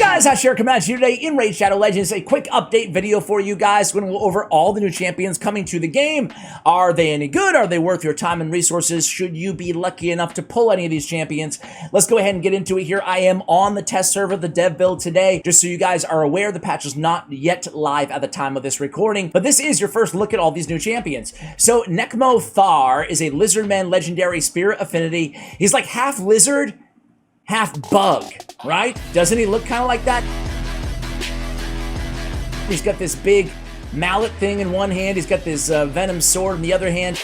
Guys, Hashir coming at you today in Raid Shadow Legends. A quick update video for you guys. We're going to go over all the new champions coming to the game. Are they any good? Are they worth your time and resources? Should you be lucky enough to pull any of these champions? Let's go ahead and get into it here. I am on the test server, the dev build today. Just so you guys are aware, the patch is not yet live at the time of this recording, but this is your first look at all these new champions. So Nekmo Thar is a Lizardman legendary spirit affinity. He's like half lizard, half bug, right? Doesn't he look kind of like that? He's got this big mallet thing in one hand. He's got this venom sword in the other hand.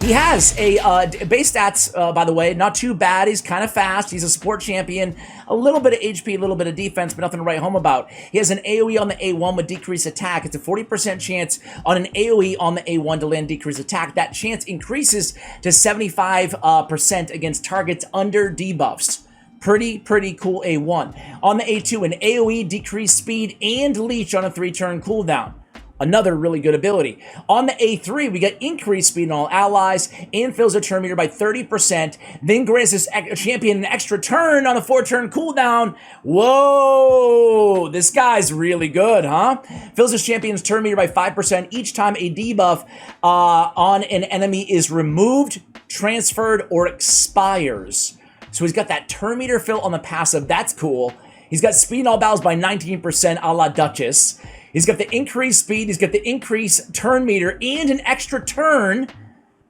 He has a base stats, by the way, not too bad. He's kind of fast. He's a support champion. A little bit of HP, a little bit of defense, but nothing to write home about. He has an AoE on the A1 with decreased attack. It's a 40% chance on an AoE on the A1 to land decreased attack. That chance increases to 75% against targets under debuffs. Pretty cool A1. On the A2, an AoE, decreased speed, and leech on a 3-turn cooldown. Another really good ability. On the A3, we get increased speed on all allies and fills a turn meter by 30%, then grants this champion an extra turn on a 4-turn cooldown. Whoa, this guy's really good, huh? Fills his champion's turn meter by 5% each time a debuff on an enemy is removed, transferred, or expires. So he's got that turn meter fill on the passive. That's cool. He's got speed in all battles by 19% a la Duchess. He's got the increased speed. He's got the increased turn meter and an extra turn,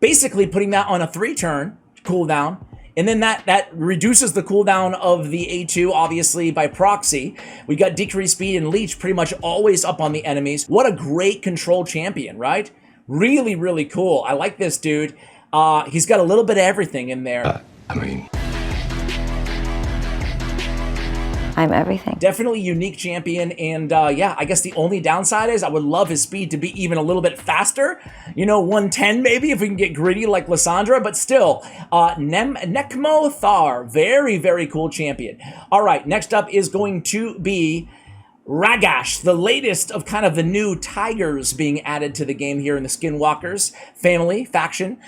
basically putting that on a 3-turn cooldown. And then that reduces the cooldown of the A2, obviously, by proxy. We got decreased speed and leech pretty much always up on the enemies. What a great control champion, right? Really cool. I like this dude. He's got a little bit of everything in there. I'm everything. Definitely unique champion, and yeah, I guess the only downside is I would love his speed to be even a little bit faster. You know, 110 maybe if we can get gritty like Lissandra, but still, Nekmo Thar, very cool champion. All right, next up is going to be Ragash, the latest of kind of the new tigers being added to the game here in the Skinwalkers family faction.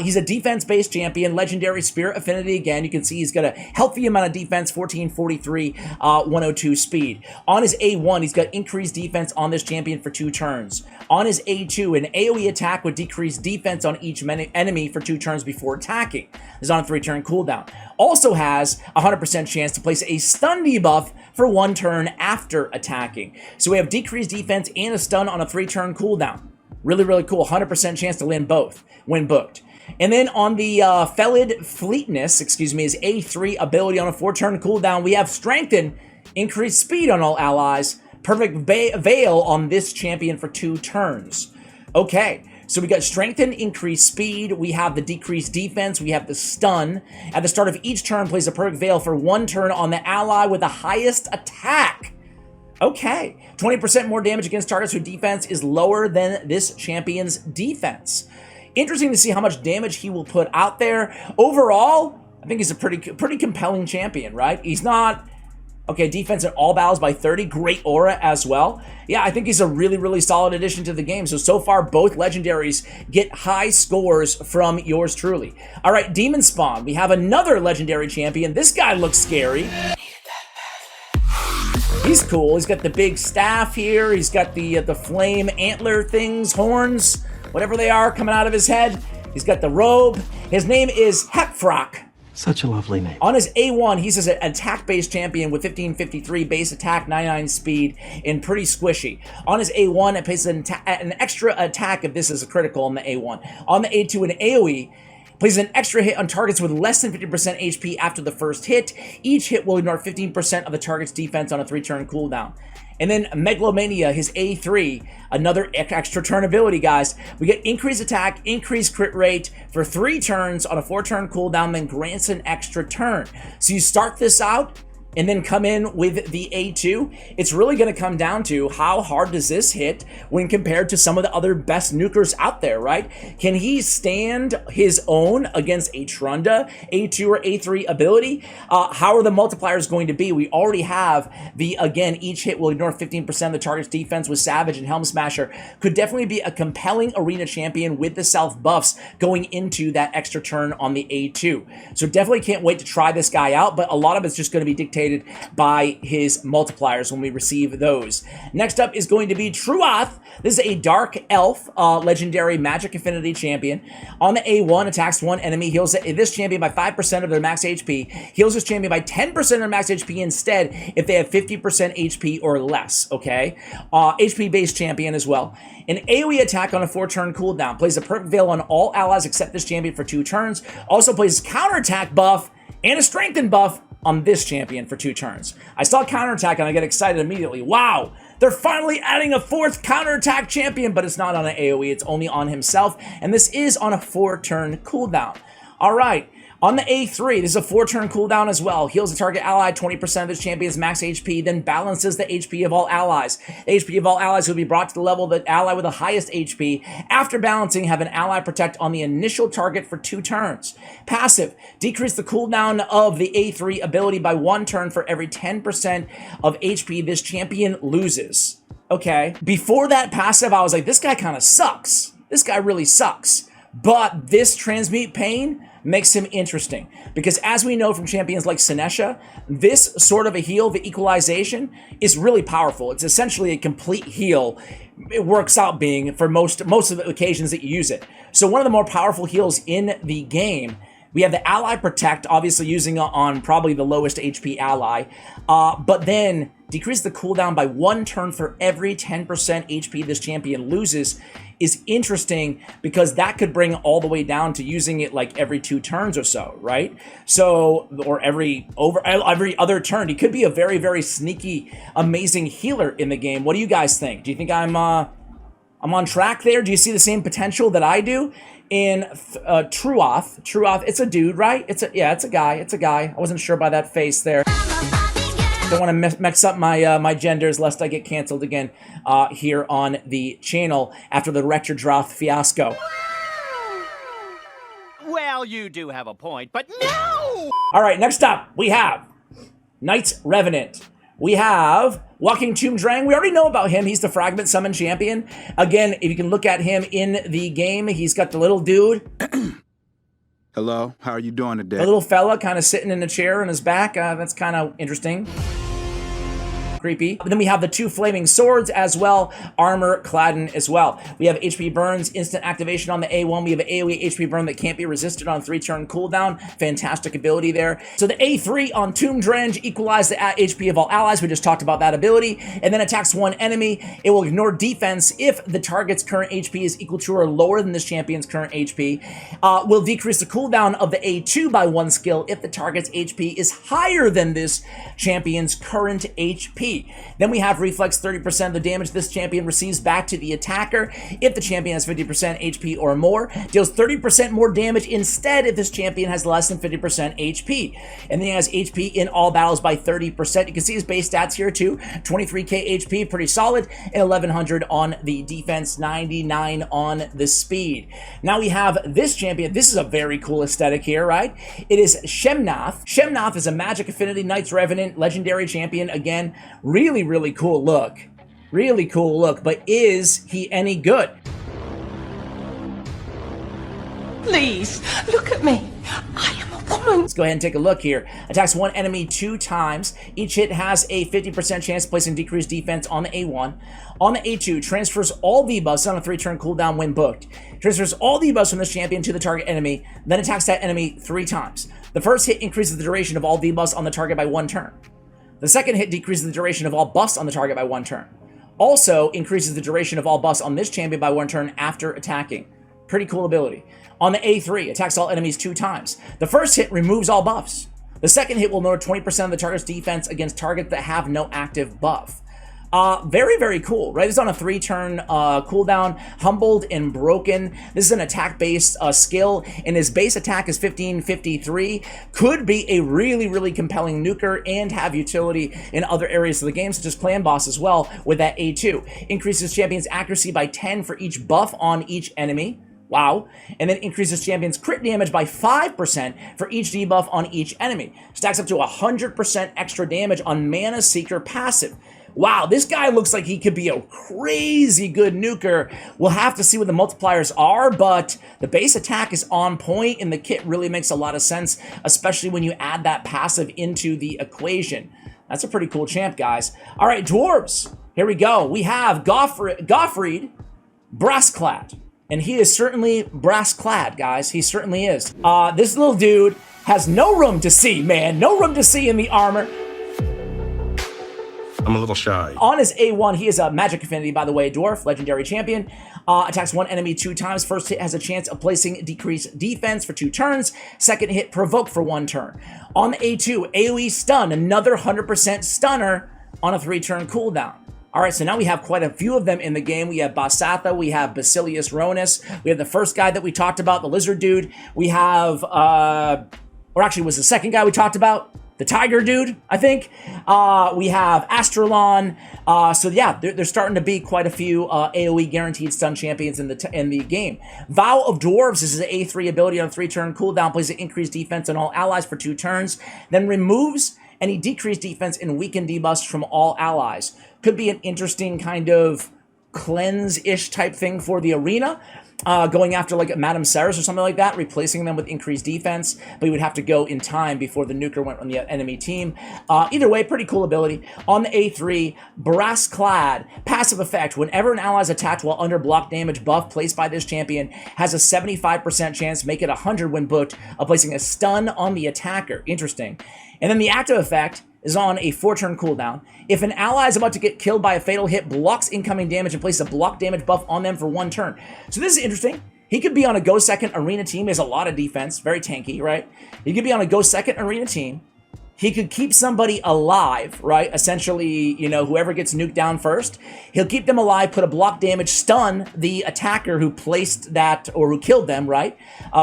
He's a defense-based champion, legendary spirit affinity. Again, you can see he's got a healthy amount of defense, 1443, 102 speed. On his A1, he's got increased defense on this champion for 2 turns. On his A2, an AoE attack with decreased defense on each enemy for 2 turns before attacking. This is on a 3-turn cooldown. Also has a 100% chance to place a stun debuff for 1 turn after attacking. So we have decreased defense and a stun on a 3-turn cooldown. Really cool. 100% chance to land both when booked. And then on the Felid Fleetness, his A3 ability on a 4-turn cooldown, we have Strengthen, increased speed on all allies, perfect veil on this champion for 2 turns. Okay. So we got Strengthen, increased speed, we have the decreased defense, we have the stun. At the start of each turn, plays a perfect veil for 1 turn on the ally with the highest attack. Okay, 20% more damage against targets whose defense is lower than this champion's defense. Interesting to see how much damage he will put out there. Overall, I think he's a pretty compelling champion, right? He's not... Okay, defense in all battles by 30. Great aura as well. Yeah, I think he's a really solid addition to the game. So far, both legendaries get high scores from yours truly. All right, Demon Spawn. We have another legendary champion. This guy looks scary. He's cool. He's got the big staff here. He's got the flame antler things, horns, whatever they are, coming out of his head. He's got the robe. His name is Hepfrock. Such a lovely name. On his A1, he's an attack-based champion with 1553 base attack, 99 speed, and pretty squishy. On his A1, it places an extra attack if this is a critical on the A1. On the A2, an AoE places an extra hit on targets with less than 50% HP after the first hit. Each hit will ignore 15% of the target's defense on a 3-turn cooldown. And then Megalomania, his A3, another extra turn ability, guys. We get increased attack, increased crit rate for 3 turns on a 4-turn cooldown, then grants an extra turn. So you start this out and then come in with the A2, it's really going to come down to how hard does this hit when compared to some of the other best nukers out there, right? Can he stand his own against a Trunda A2 or A3 ability? How are the multipliers going to be? We already have the, again, each hit will ignore 15% of the target's defense with Savage and Helm Smasher. Could definitely be a compelling arena champion with the self buffs going into that extra turn on the A2. So definitely can't wait to try this guy out, but a lot of it's just going to be dictated facilitated by his multipliers when we receive those. Next up is going to be Truoth. This is a Dark Elf, legendary Magic Affinity champion. On the A1, attacks one enemy, heals this champion by 5% of their max HP, heals this champion by 10% of their max HP instead if they have 50% HP or less, okay? HP-based champion as well. An AoE attack on a 4-turn cooldown. Plays a Perfect Veil on all allies except this champion for 2 turns. Also plays counterattack buff and a strengthen buff on this champion for 2 turns. I saw counterattack and I get excited immediately. Wow! They're finally adding a 4th counterattack champion, but it's not on an AoE, it's only on himself, and this is on a 4-turn cooldown. All right. On the A3, this is a 4-turn cooldown as well. Heals the target ally 20% of this champion's max HP, then balances the HP of all allies. The HP of all allies will be brought to the level of the ally with the highest HP. After balancing, have an ally protect on the initial target for 2 turns. Passive, decrease the cooldown of the A3 ability by 1 turn for every 10% of HP this champion loses. Okay. Before that passive, I was like, this guy kind of sucks. This guy really sucks. But this Transmute Pain makes him interesting, because as we know from champions like Sinesha, this sort of a heal, the equalization, is really powerful. It's essentially a complete heal. It works out being for most of the occasions that you use it. So one of the more powerful heals in the game. We have the Ally Protect, obviously using it on probably the lowest HP ally, but then decrease the cooldown by 1 turn for every 10% HP this champion loses is interesting, because that could bring all the way down to using it like every 2 turns or so, right? So, or every other turn. He could be a very, very sneaky, amazing healer in the game. What do you guys think? Do you think I'm on track there? Do you see the same potential that I do? In Truoth, it's a dude, right? It's a guy. It's a guy. I wasn't sure by that face there. Don't want to mix up my my genders lest I get canceled again here on the channel after the Rector Droth fiasco. Well, you do have a point, but no! All right, next up we have Knights Revenant. We have Walking Tomb Drang. We already know about him. He's the Fragment Summon champion. Again, if you can look at him in the game, he's got the little dude. Hello, how are you doing today? The little fella kind of sitting in a chair on his back. That's kind of interesting. Creepy. But then we have the 2 flaming swords as well, armor cladding as well. We have HP burns, instant activation on the A1. We have an AoE HP burn that can't be resisted on 3-turn cooldown. Fantastic ability there. So the A3 on Tomb Drang equalize the HP of all allies. We just talked about that ability. And then attacks one enemy. It will ignore defense if the target's current HP is equal to or lower than this champion's current HP. Will decrease the cooldown of the A2 by 1 skill if the target's HP is higher than this champion's current HP. Then we have Reflex, 30% of the damage this champion receives back to the attacker if the champion has 50% HP or more. Deals 30% more damage instead if this champion has less than 50% HP. And then he has HP in all battles by 30%. You can see his base stats here too. 23k HP, pretty solid, and 1100 on the defense, 99 on the speed. Now we have this champion. This is a very cool aesthetic here, right? It is Shemnath. Shemnath is a Magic Affinity Knights Revenant legendary champion. Again, really, really cool look. Really cool look, but is he any good? Please, look at me. I am a woman. Let's go ahead and take a look here. Attacks one enemy 2 times. Each hit has a 50% chance of placing decreased defense on the A1. On the A2, transfers all debuffs on a 3-turn cooldown when booked. Transfers all debuffs from this champion to the target enemy, then attacks that enemy 3 times. The first hit increases the duration of all debuffs on the target by 1 turn. The second hit decreases the duration of all buffs on the target by 1 turn. Also increases the duration of all buffs on this champion by 1 turn after attacking. Pretty cool ability. On the A3, attacks all enemies 2 times. The first hit removes all buffs. The second hit will lower 20% of the target's defense against targets that have no active buff. Very, very cool, right? This is on a 3-turn cooldown, Humbled and Broken. This is an attack-based skill, and his base attack is 1553. Could be a really, really compelling nuker and have utility in other areas of the game, such as Clan Boss as well, with that A2. Increases champion's accuracy by 10 for each buff on each enemy. Wow. And then increases champion's crit damage by 5% for each debuff on each enemy. Stacks up to 100% extra damage on Mana Seeker passive. Wow, this guy looks like he could be a crazy good nuker. We'll have to see what the multipliers are, but the base attack is on point, and the kit really makes a lot of sense, especially when you add that passive into the equation. That's a pretty cool champ, guys. All right, dwarves. Here we go. We have Gottfried Brassclad. And he is certainly brass-clad, guys. He certainly is. This little dude has no room to see, man. No room to see in the armor. I'm a little shy. On his A1, he is a magic affinity, by the way, dwarf, legendary champion. Attacks one enemy 2 times. First hit has a chance of placing decreased defense for 2 turns. Second hit, provoke for 1 turn. On the A2, AoE stun, another 100% stunner on a 3-turn cooldown. All right, so now we have quite a few of them in the game. We have Basatha, we have Basilius Ronus, we have the first guy that we talked about, the lizard dude. We have, or actually was the second guy we talked about, the tiger dude, I think. We have Astrolon. So yeah, there's starting to be quite a few AoE guaranteed stun champions in the game. Vow of Dwarves is an A3 ability on a 3-turn cooldown, plays an increased defense on all allies for 2 turns, then removes any decreased defense and weakened debuffs from all allies. Could be an interesting kind of cleanse-ish type thing for the arena. Going after like Madame Ceres or something like that, replacing them with increased defense, but you would have to go in time before the nuker went on the enemy team. Either way, pretty cool ability. On the A3, Brassclad, passive effect. Whenever an ally is attacked while under block damage buff placed by this champion, has a 75% chance, make it 100 when booked, of placing a stun on the attacker. Interesting. And then the active effect is on a 4-turn cooldown. If an ally is about to get killed by a fatal hit, blocks incoming damage and places a block damage buff on them for 1 turn. So this is interesting. He could be on a go second arena team. He has a lot of defense, very tanky, right? He could be on a go second arena team. He could keep somebody alive, right? Essentially, you know, whoever gets nuked down first, he'll keep them alive, put a block damage, stun the attacker who placed that or who killed them, right?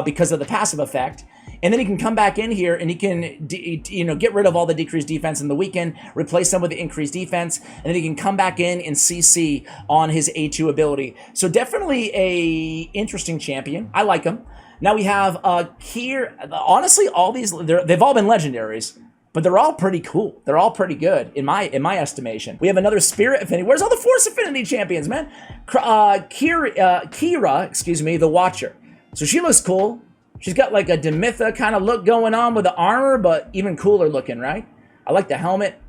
Because of the passive effect. And then he can come back in here and he can, get rid of all the decreased defense in the weekend, replace them with the increased defense, and then he can come back in and CC on his A2 ability. So definitely a interesting champion. I like him. Now we have here, honestly, all these, they've all been legendaries, but they're all pretty cool. They're all pretty good in my estimation. We have another Spirit Affinity. Where's all the Force Affinity champions, man? Kira, excuse me, the Watcher. So she looks cool. She's got like a Demitha kind of look going on with the armor, but even cooler looking, right? I like the helmet.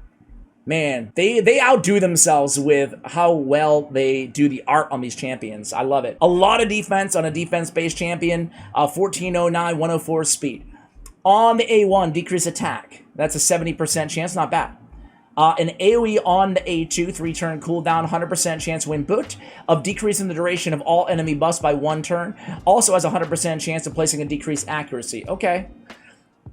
Man, they outdo themselves with how well they do the art on these champions. I love it. A lot of defense on a defense-based champion. 1409, 104 speed. On the A1, decrease attack. That's a 70% chance, not bad. An AoE on the A2, 3-turn cooldown, 100% chance when booked, of decreasing the duration of all enemy buffs by 1 turn. Also has a 100% chance of placing a decreased accuracy. Okay.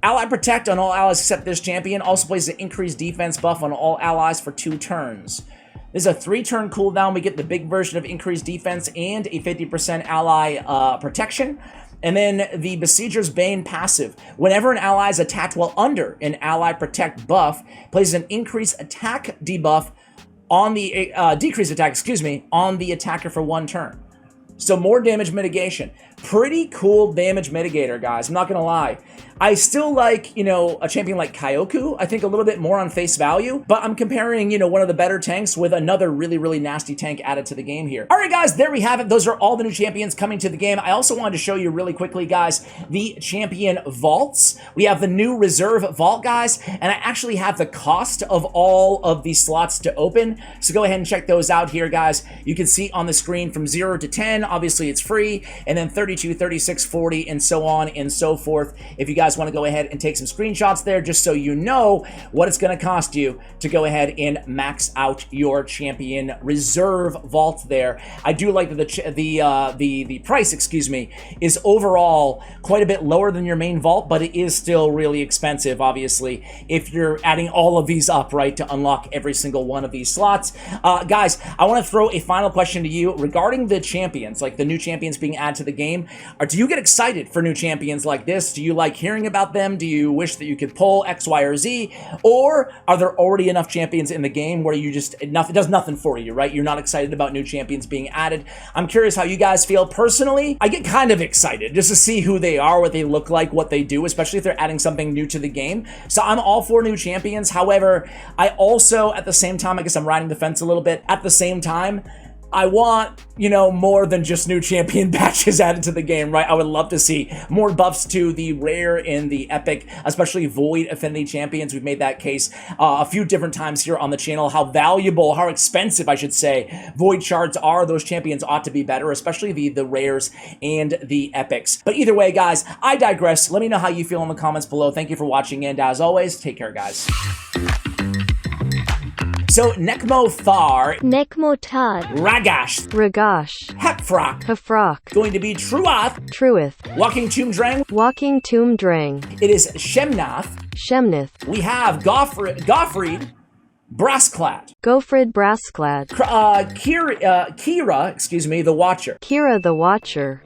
Ally Protect on all allies except this champion. Also places an increased defense buff on all allies for 2 turns. This is a 3-turn cooldown. We get the big version of increased defense and a 50% ally protection. And then the Besieger's Bane passive. Whenever an ally is attacked while under an ally protect buff, places an increased attack debuff on the decreased attack, on the attacker for 1 turn. So more damage mitigation. Pretty cool damage mitigator, guys. I'm not gonna lie. I still like, a champion like Kyoku, I think a little bit more on face value, but I'm comparing, one of the better tanks with another really, really nasty tank added to the game here. All right, guys, there we have it. Those are all the new champions coming to the game. I also wanted to show you really quickly, guys, the champion vaults. We have the new reserve vault, guys, and I actually have the cost of all of these slots to open. So go ahead and check those out here, guys. You can see on the screen from 0 to 10, obviously it's free, and then 32, 36, 40, and so on and so forth. If you guys want to go ahead and take some screenshots there just so you know what it's going to cost you to go ahead and max out your champion reserve vault there. I do like that the price, is overall quite a bit lower than your main vault, but it is still really expensive, obviously, if you're adding all of these up, right, to unlock every single one of these slots. Guys, I want to throw a final question to you regarding the champions, like the new champions being added to the game. Do you get excited for new champions like this? Do you like hearing about them? Do you wish that you could pull X, Y, or Z? Or are there already enough champions in the game where you just, it does nothing for you, right? You're not excited about new champions being added. I'm curious how you guys feel. Personally, I get kind of excited just to see who they are, what they look like, what they do, especially if they're adding something new to the game. So I'm all for new champions. However, I also, at the same time, I guess I'm riding the fence a little bit. At the same time, I want, you know, more than just new champion patches added to the game, right? I would love to see more buffs to the rare and the epic, especially Void Affinity champions. We've made that case a few different times here on the channel, how valuable, how expensive, I should say, Void shards are. Those champions ought to be better, especially the rares and the epics. But either way, guys, I digress. Let me know how you feel in the comments below. Thank you for watching, and as always, take care, guys. So, Nekmo Thar, Nekmotad, Ragash, Ragash, Hepfrock, Hafrock, going to be Truath, Truith, Walking Tomb Drang. Walking Tomb Drang, It is Shemnath. Shemnith, We have Goffried, Brassclad, Gofrid Brassclad, Kira, the Watcher. Kira the Watcher.